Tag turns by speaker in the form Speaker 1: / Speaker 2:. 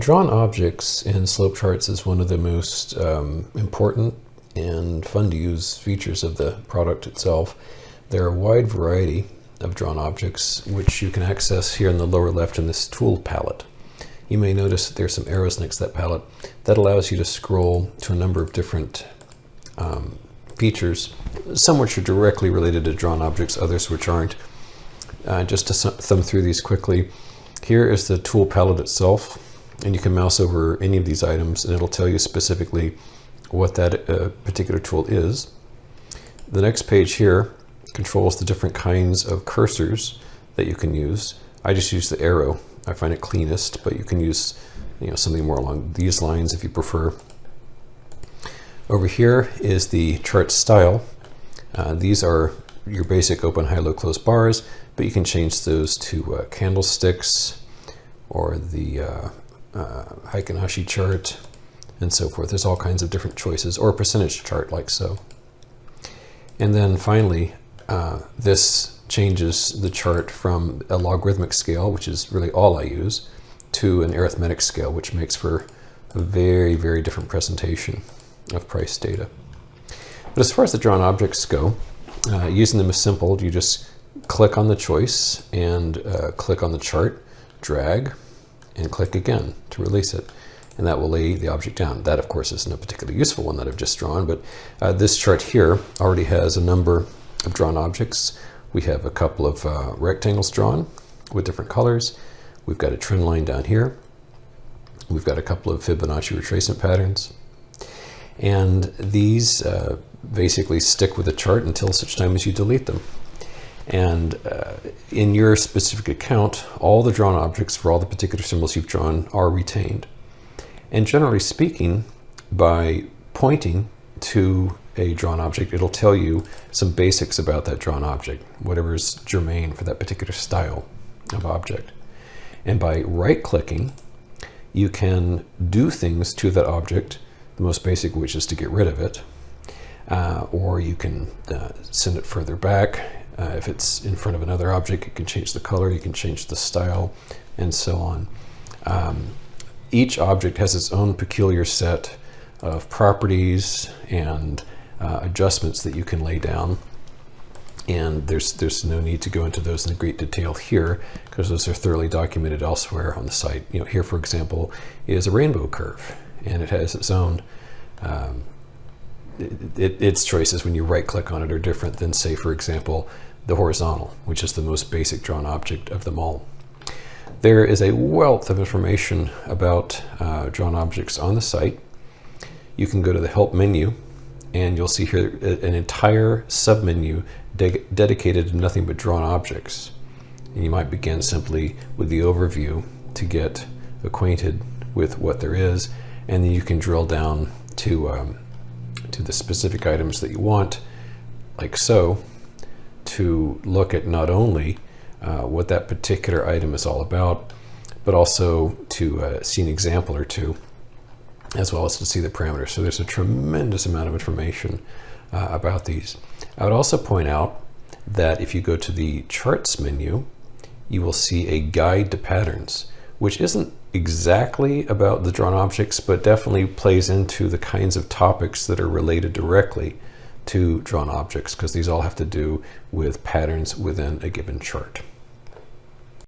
Speaker 1: Drawn objects in slope charts is one of the most important and fun to use features of the product itself. There are a wide variety of drawn objects which you can access here in the lower left in this tool palette. You may notice that there's some arrows next to that palette that allows you to scroll to a number of different features, some which are directly related to drawn objects, others which aren't. Just to thumb through these quickly, here is the tool palette itself, and you can mouse over any of these items and it'll tell you specifically what that particular tool is. The next page here controls the different kinds of cursors that you can use. I just use the arrow. I find it cleanest, but you can use something more along these lines if you prefer. Over here is the chart style. These are your basic open, high, low, close bars, but you can change those to candlesticks or the Heikin Ashi chart and so forth. There's all kinds of different choices, or a percentage chart like so. And then finally, this changes the chart from a logarithmic scale, which is really all I use, to an arithmetic scale, which makes for a very, very different presentation of price data. But as far as the drawn objects go, using them is simple. You just click on the choice and click on the chart, drag, and click again to release it. And that will lay the object down. That, of course, isn't a particularly useful one that I've just drawn, but this chart here already has a number of drawn objects. We have a couple of rectangles drawn with different colors. We've got a trend line down here. We've got a couple of Fibonacci retracement patterns. And these basically stick with the chart until such time as you delete them. And in your specific account, all the drawn objects for all the particular symbols you've drawn are retained. And generally speaking, by pointing to a drawn object, it'll tell you some basics about that drawn object, whatever is germane for that particular style of object. And by right-clicking, you can do things to that object, the most basic of which is to get rid of it, or you can send it further back. If it's in front of another object, you can change the color, you can change the style, and so on. Each object has its own peculiar set of properties and adjustments that you can lay down. And there's no need to go into those in great detail here, because those are thoroughly documented elsewhere on the site. Here, for example, is a rainbow curve, and it has its own its choices when you right-click on it are different than, say, for example, the horizontal, which is the most basic drawn object of them all. There is a wealth of information about drawn objects on the site. You can go to the Help menu, and you'll see here an entire submenu dedicated to nothing but drawn objects. And you might begin simply with the overview to get acquainted with what there is, and then you can drill down to the specific items that you want, like so, to look at not only what that particular item is all about, but also to see an example or two, as well as to see the parameters. So there's a tremendous amount of information about these. I would also point out that if you go to the Charts menu, you will see a guide to patterns, which isn't exactly about the drawn objects, but definitely plays into the kinds of topics that are related directly to drawn objects, because these all have to do with patterns within a given chart.